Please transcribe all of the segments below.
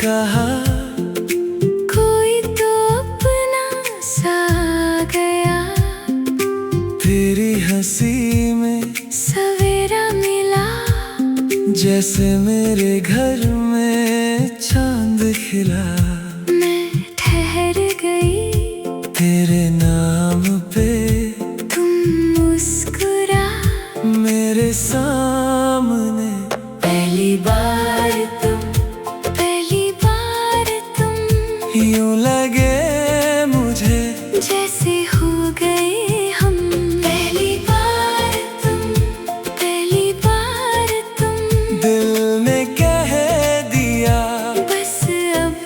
कहा कोई तो अपना सा गया, तेरी हंसी में सवेरा मिला। जैसे मेरे घर में चांद खिला। मैं ठहर गई तेरे नाम पे तुम मुस्कुरा मेरे सामने। पहली बार तुम यूं लगे मुझे जैसे हो गए हम। पहली बार तुम दिल ने कह दिया बस अब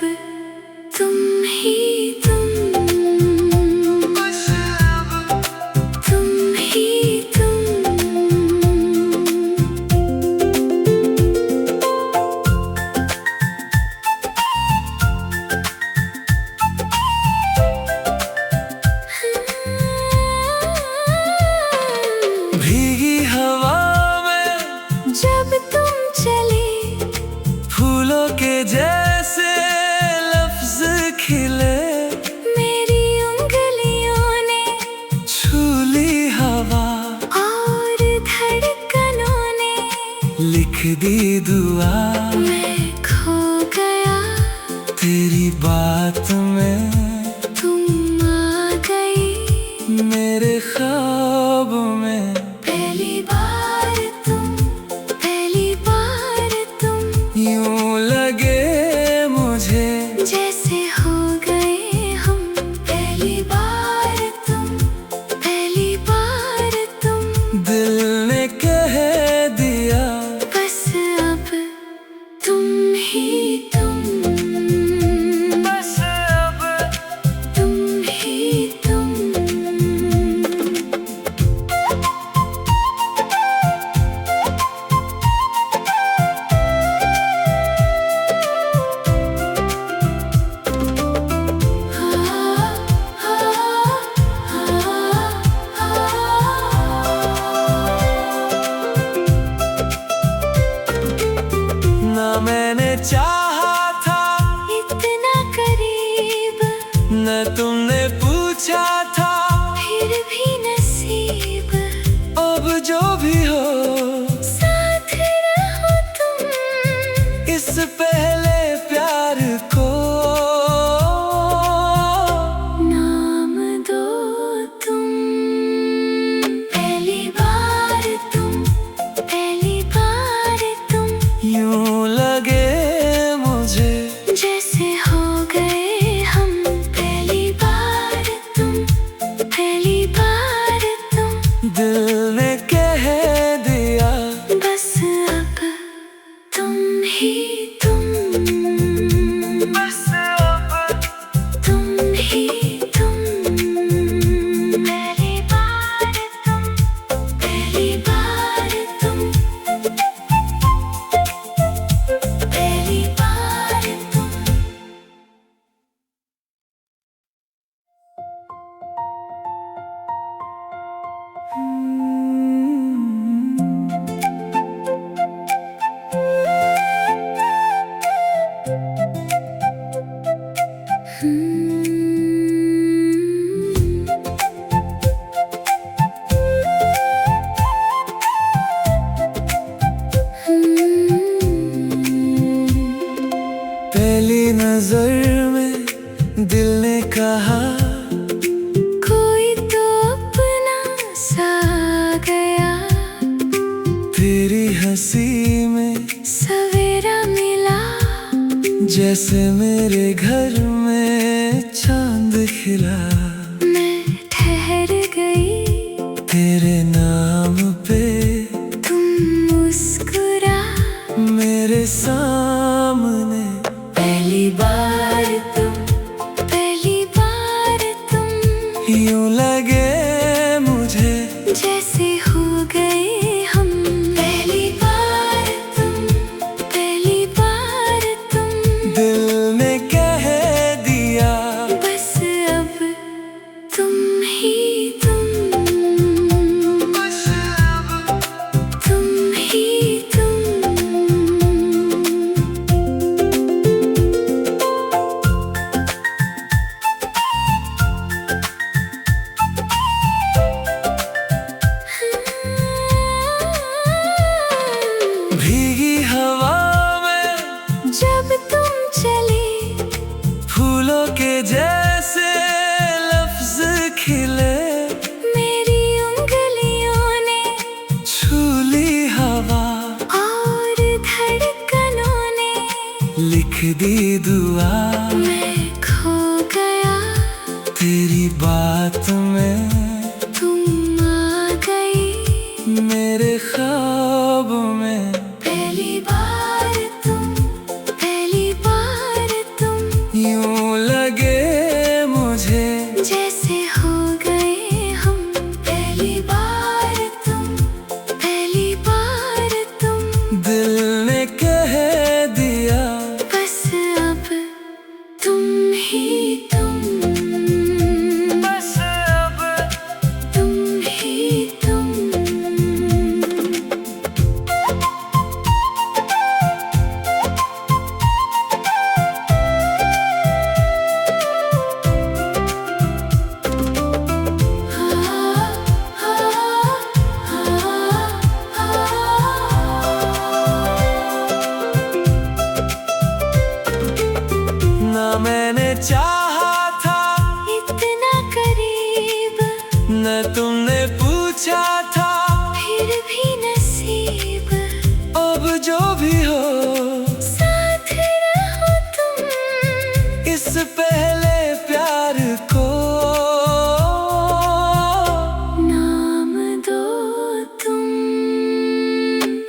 तुम ही तुम भीगी हवा में जब तुम चले, फूलों के जैसे लफ्ज खिले। मेरी उंगलियों ने छू ली हवा और धड़कनों ने लिख दी दुआ। मैं खो गया तेरी बात में तुम आ गई मेरे ख्वाब में। पहली बार तुम यूं लगे मुझे जैसे हो गए हम। पहली बार तुम दिल ने कह दिया बस अब तुम ही बस अब तुम ही तुम। ना मैंने चाहा था इतना करीब, न तुमने पूछा था। फिर भी नसीब। अब जो भी हो साथ रहो तुम इस पहले प्यार को। नाम दो तुम। पहली बार तुम यूं लगे मुझे जैसे हो गए हम। पहली बार तुम दिल ने कह दिया बस अब तुम ही बस अब तुम ही तुम। पहली बार तुम पहली बार तुम पहली नजर में दिल ने कहा कोई तो अपना सा गया, तेरी हंसी में सवेरा मिला। जैसे मेरे घर में चांद खिला। मैं ठहर गई तेरे नाम पे तुम मुस्कुरा मेरे सामने। पहली बार तुम यूं लगे मुझे जैसे हो गए हम। पहली बार तुम दिल ने कह दिया बस अब तुम ही बस अब तुम ही तुम। जैसे लफ्ज खिले, मेरी उंगलियों ने छू ली हवा और धड़कनों ने लिख दी दुआ। मैं खो गया तेरी बात में तुम आ गई मेरे ख्वाब में। पहली बार तुम यूं लगे मुझे जैसे हो गए हम। पहली बार तुम दिल ने कह दिया बस अब तुम ही तुम, बस अब तुम ही तुम। ना मैंने चाहा था इतना करीब, न तुमने पूछा था, फिर भी नसीब। अब जो भी हो साथ रहो तुम इस पहले प्यार को। नाम दो तुम।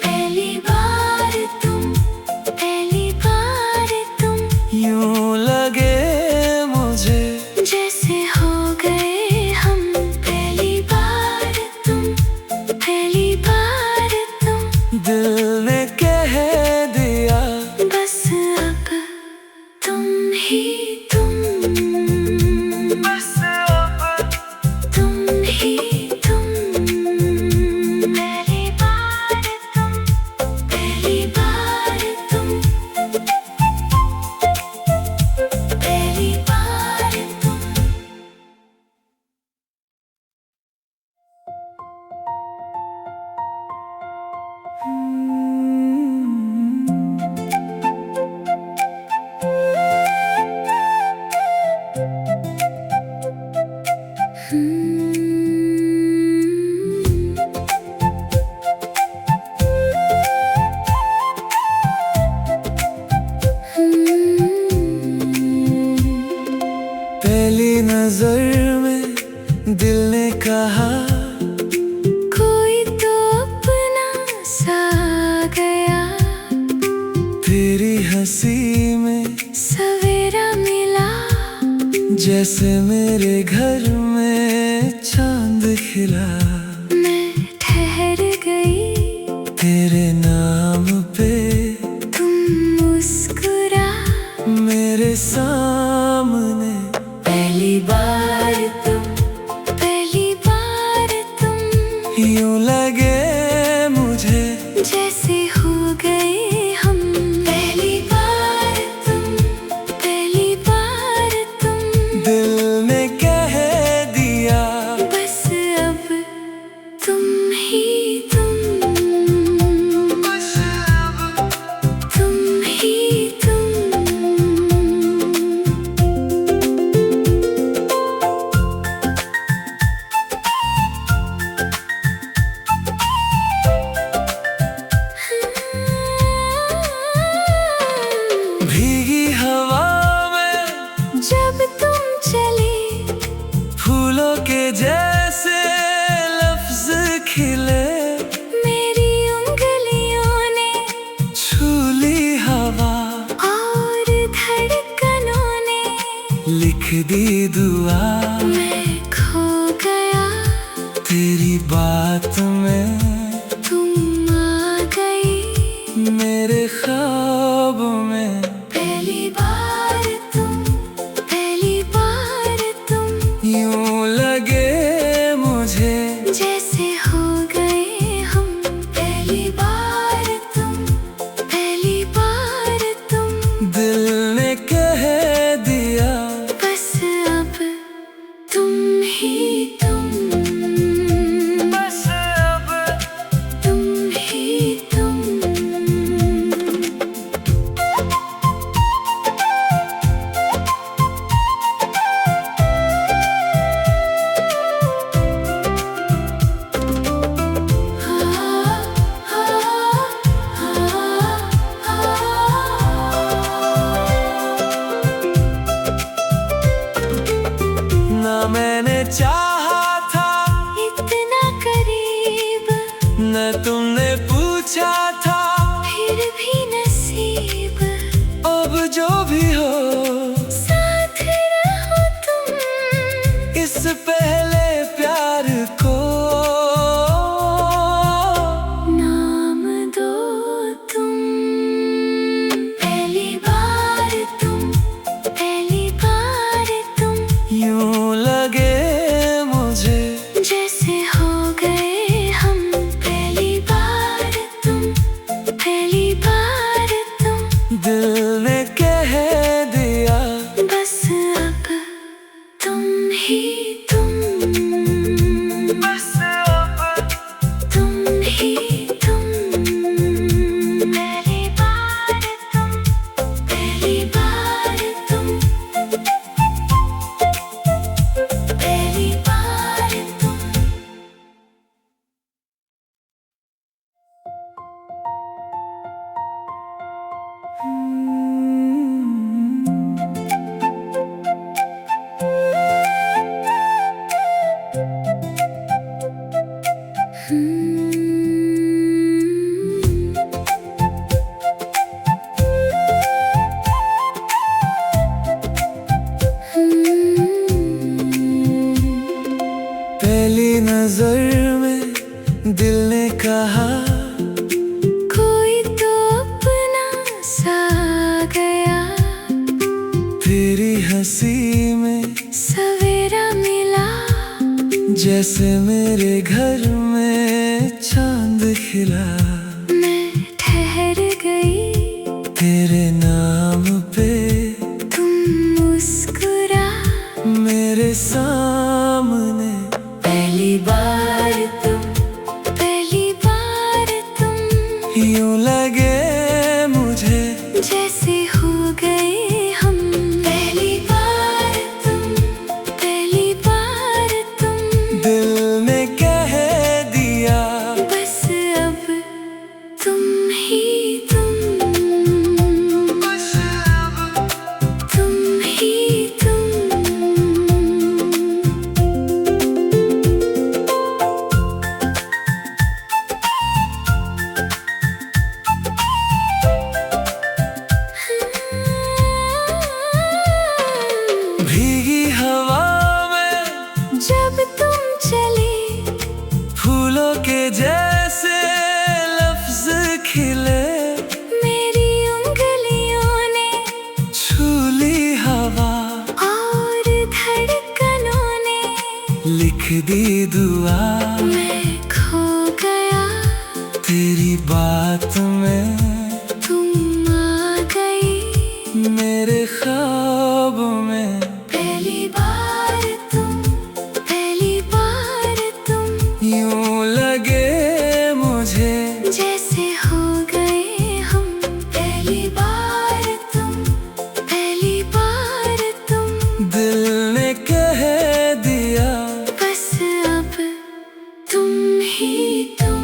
पहली बार तुम यूं लगे मुझे जैसे हो गए हम। पहली बार तुम दिल ने कह दिया बस अब तुम ही तुम, बस अब तुम ही तुम। पहली बार तुम पहली बार तुम पहली नजर में दिल ने कहा कोई तो अपना सा आ गया। तेरी हंसी में सवेरा मिला जैसे मेरे घर में चांद खिला। मैं ठहर गई तेरे नाम पे तुम मुस्कुरा मेरे सामने। पहली बार तुम यूं लगे मुझे जैसे हो गए हम। पहली बार तुम दिल ने कह दिया बस अब तुम ही तुम, बस अब तुम ही तुम। भीगी हवा में जब तुम चले फूलों के जैसे लफ्ज खिले, मेरी उंगलियों ने छू ली हवा और धड़कनों ने लिख दी दुआ। मैं खो गया तेरी बात में तुम आ गई मेरे ख्वाब में। पहली बार तुम यूं लगे मुझे जैसे हो गए हम। पहली बार तुम दिल ने कह दिया बस अब तुम ही तुम, बस अब तुम ही तुम। चाहा था इतना करीब, न तुमने पूछा था, फिर भी नसीब। अब जो भी हो साथ रहो तुम, इस पहले प्यार को नाम दो तुम। पहली बार तुम, पहली बार तुम, यूं लगे मुझे जैसे हो गए हम। पहली बार तुम, पहली बार तुम, दिल ने कह दिया बस अब तुम ही तुम, बस अब तुम ही तुम। पहली बार तुम, पहली बार तुम, पहली बार तुम। पहली नजर में दिल ने कहा कोई तो अपना सा गया, तेरी हंसी में सवेरा मिला, जैसे मेरे घर में चांद खिला। मैं ठहर गई तेरे नाम पे तुम मुस्कुरा। मेरे सामने पहली बार तुम, पहली बार तुम, यूं लगे मुझे जैसे हो गए हम। पहली बार तुम, पहली बार तुम, दिल ने कह दिया बस अब तुम ही तुम, बस अब तुम ही तुम। भीगी हवा में जब तुम चले, फूलों के जैसे लफ्ज खिले, मेरी उंगलियों ने छू ली हवा, और धड़कनों ने लिख दी दुआ। मैं खो गया, तेरी बात में तुम आ गई मेरे ख्वाब में। पहली बार तुम, पहली बार तुम, यूं लगे मुझे जैसे हो गए हम। पहली बार तुम, पहली बार तुम, दिल ने कह दिया बस अब तुम ही तुम,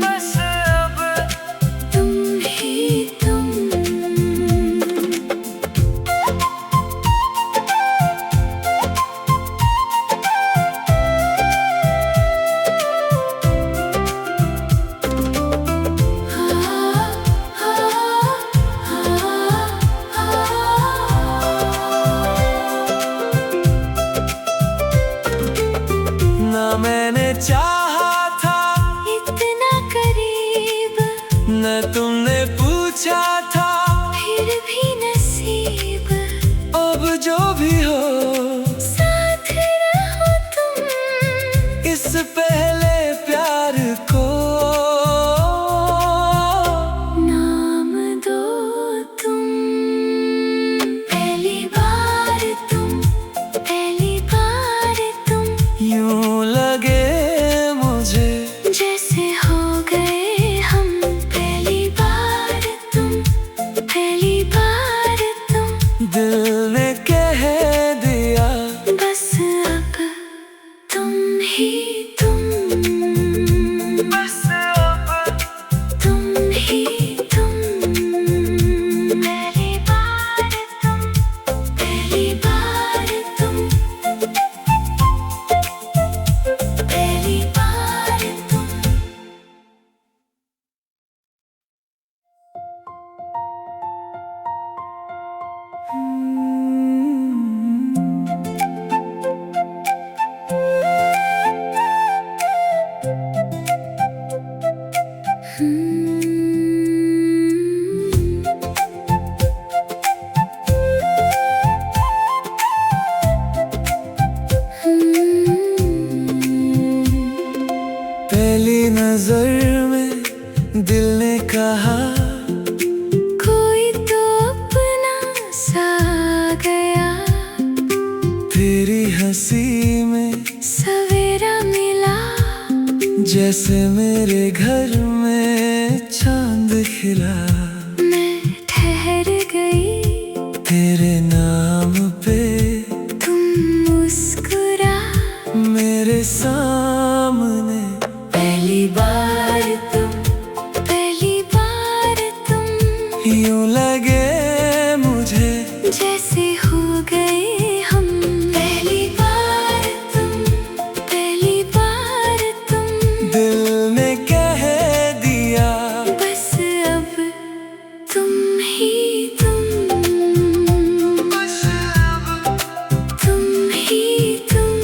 बस अब तुम ही तुम। हंसी में सवेरा मिला, जैसे मेरे घर में चांद खिला। मैं ठहर गई तेरे नाम पे तुम मुस्कुरा, मेरे सामने पहली बार तुम, पहली बार तुम, यूं लगे मुझे जैसे हो गए हम। पहली बार तुम, पहली बार तुम, दिल ने कह दिया बस अब तुम ही तुम, बस अब तुम ही तुम।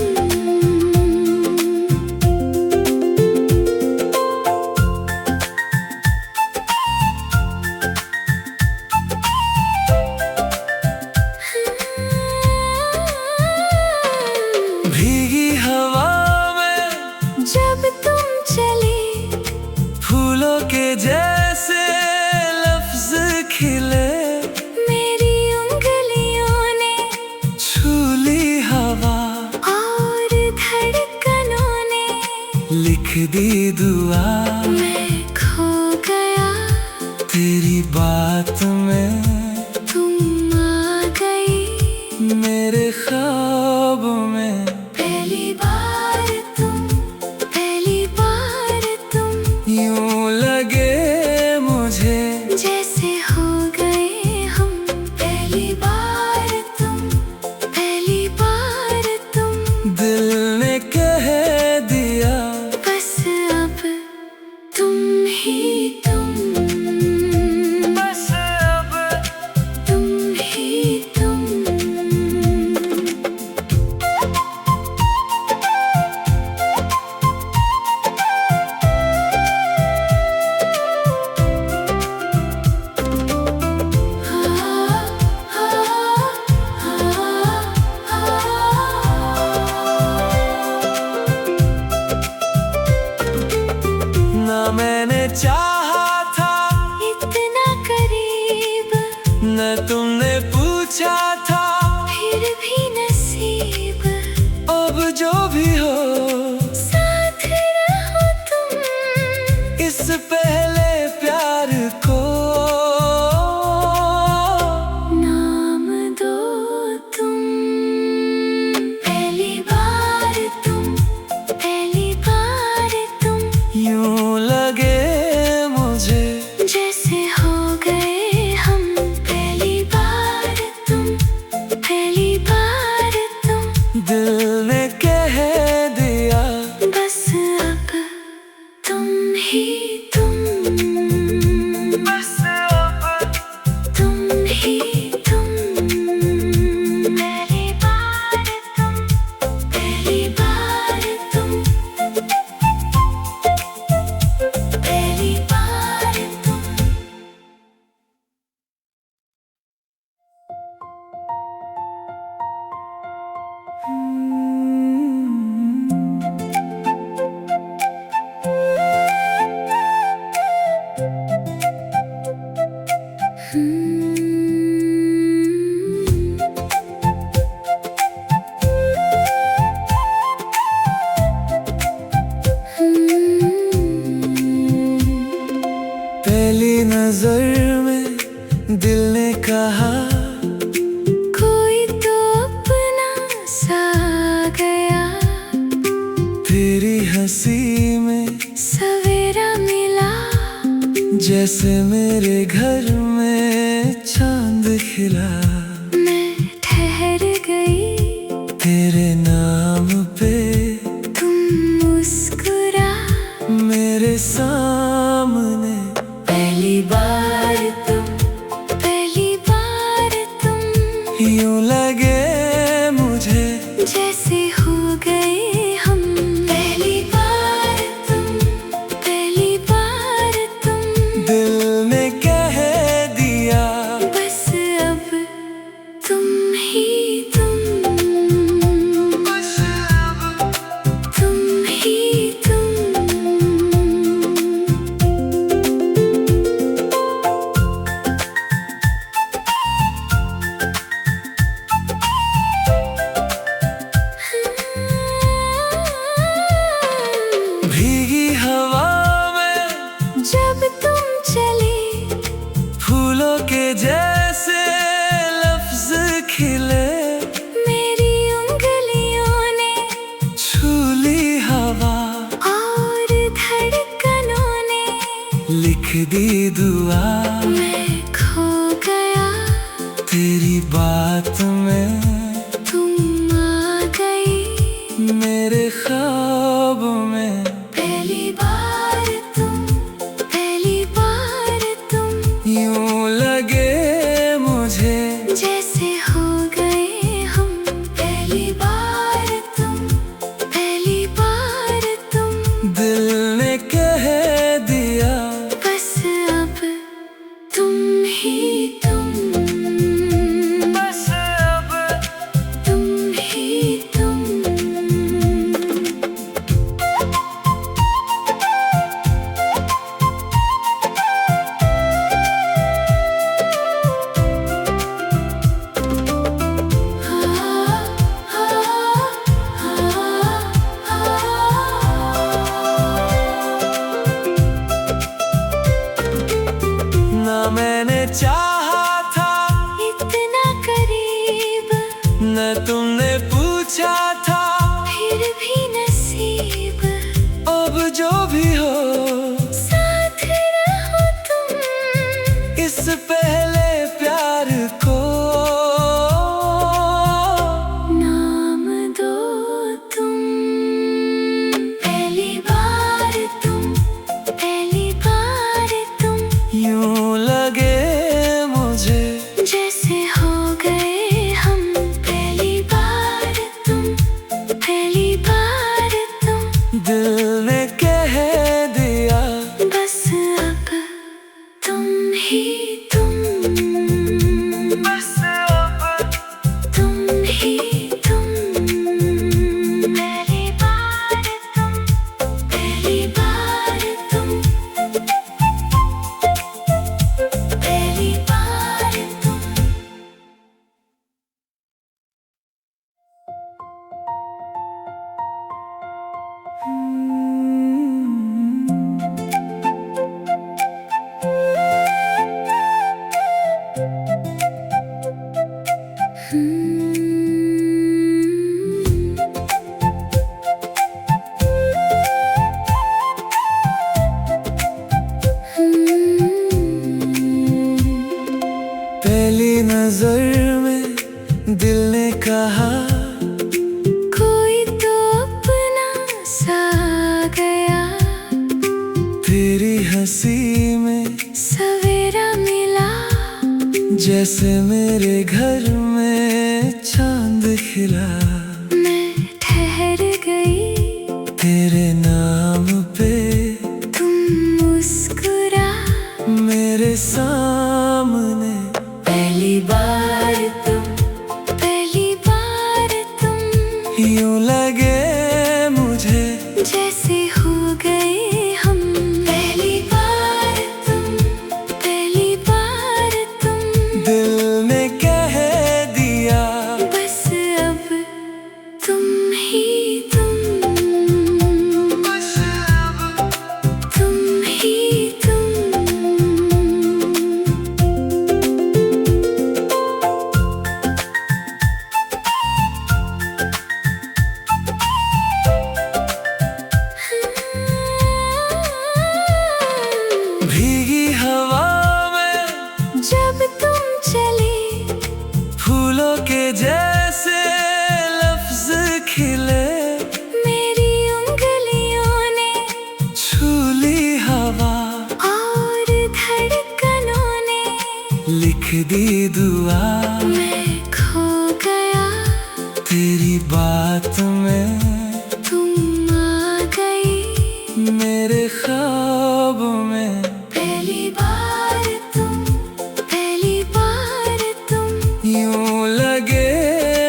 भीगी हवा में जब तुम चले, फूलों के जैसे लफ्ज खिले। मेरी उंगलियों ने छू ली हवा और धड़कनों ने लिख दी दुआ। मैं खो गया, तेरी बात में तुम आ गई मेरे ख्वाब में। पहली बार तुम, पहली बार तुम, यूं लगे मुझे जैसे हो गए हम। पहली बार तुम, पहली बार तुम, दिल ने कह दिया बस अब तुम ही तुम, बस अब तुम ही तुम। ना मैंने चाहा था इतना करीब, न तुमने पूछा था। फिर भी नसीब, अब जो भी हो साथ रहो तुम, इस पहले प्यार को नाम दो तुम। पहली बार तुम, पहली बार तुम, यूं लगे मुझे जैसे हो गए हम। पहली बार तुम, पहली बार तुम, दिल ने कह दिया बस अब तुम ही तुम, बस अब तुम ही तुम। पहली बार तुम, पहली बार तुम, पहली बार तुम। पहली नजर में दिल ने कहा कोई तो अपना सा गया, तेरी हंसी में सवेरा मिला, जैसे मेरे घर में चांद खिला। मैं ठहर गई तेरे नाम पे तुम मुस्कुरा, मेरे सामने पहली बार तुम, पहली बार तुम, यूं लगे मुझे जैसे हो गए हम। पहली बार तुम, पहली बार तुम, दिल ने कह दिया बस अब तुम ही तुम, बस अब तुम ही तुम। दी दुआ मैं खो गया तेरी बात में, तुम आ गई मेरे ख्वाब में। पहली बार तुम यूं लगे मुझे जैसे हो गए हम। पहली बार तुम दिल ने कह दिया बस अब तुम ही तुम, बस अब तुम ही तुम। ना मैंने चाहा था इतना करीब, न तुमने पूछा था, फिर भी नसीब। अब जो भी हो साथ रहो तुम इस पहले प्यार को। नाम दो तुम। पहली बार तुम यूं लगे मुझे जैसे हो गए हम। पहली बार तुम दिल ने कह दिया बस अब तुम ही तुम, बस अब तुम ही तुम। पहली बार तुम पहली बार तुम पहली नजर में दिल ने कहा कोई तो अपना सा गया। तेरी हंसी में सवेरा मिला जैसे मेरे घर में चांद खिला। मैं ठहर गई तेरे नाम पे तुम मुस्कुरा मेरे सामने। पहली बार तुम यूं लगे मुझे जैसे हो गए हम। पहली बार तुम दिल ने कह दिया बस अब तुम ही तुम, बस अब तुम ही तुम। भीगी हवा में जब तुम चले फूलों के जैसे लफ्ज खिले। मेरी उंगलियों ने छू ली हवा और धड़कनों ने लिख दी दुआ मैं खो गया तेरी बात में, तुम आ गई मेरे ख्वाब में। पहली बार तुम यूं लगे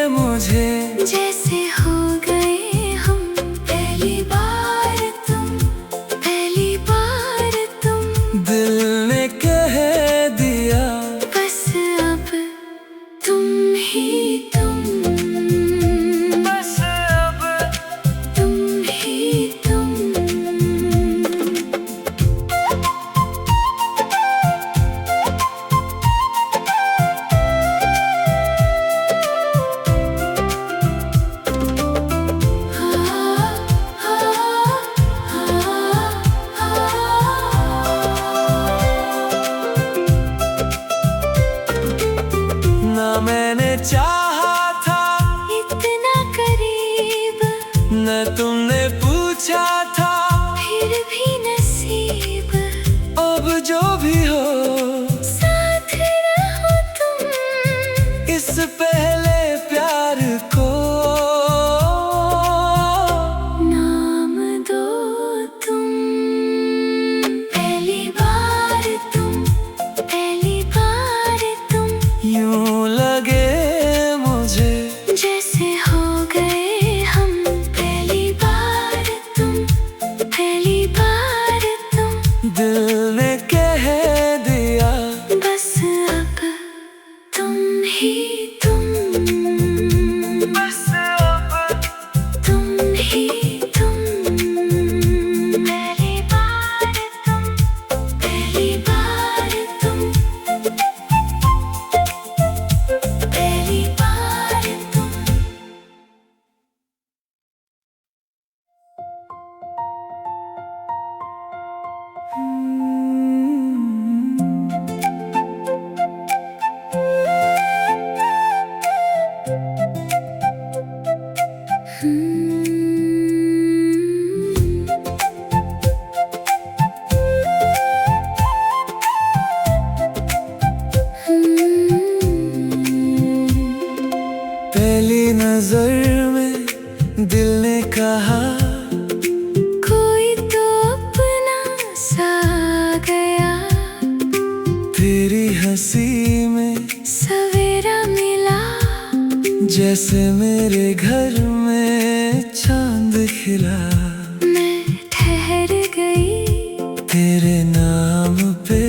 मुझे जैसे हो गए हम। पहली बार तुम दिल ने कह दिया बस अब तुम ही तुम, बस अब तुम ही तुम। ना मैंने चाहा था इतना करीब, न तुमने पूछा था, फिर भी नसीब। अब जो भी हो साथ रहो तुम, इस पहले प्यार को नाम दो तुम। पहली बार तुम, पहली बार तुम, यूं लगे मुझे जैसे हो गए हम। पहली बार तुम, पहली बार तुम, दिल ने कह दिया बस अब तुम ही तुम, बस अब तुम ही तुम। पहली बार तुम, पहली बार तुम, पहली बार तुम। पहली नजर में दिल ने कहा कोई तो अपना सा गया, तेरी हंसी में सवेरा मिला, जैसे मेरे घर में चांद खिला। मैं ठहर गई तेरे नाम पे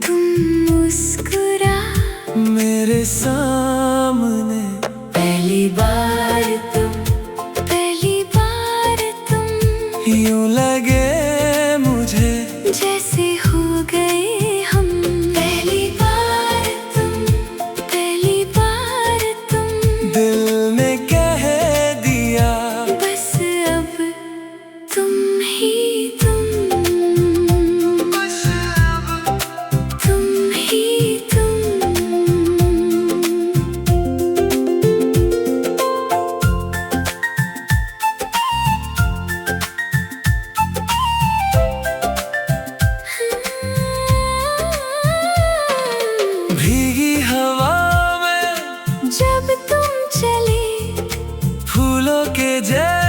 तुम मुस्कुरा। मेरे सामने पहली बार तुम, पहली बार तुम, यूं लगे मुझे जैसे हो गए हम। पहली बार तुम, पहली बार तुम, दिल ने कह दिया बस अब तुम ही तुम, बस अब तुम ही तुम। भीगी हवा में जब तुम चले फूलों के जैसे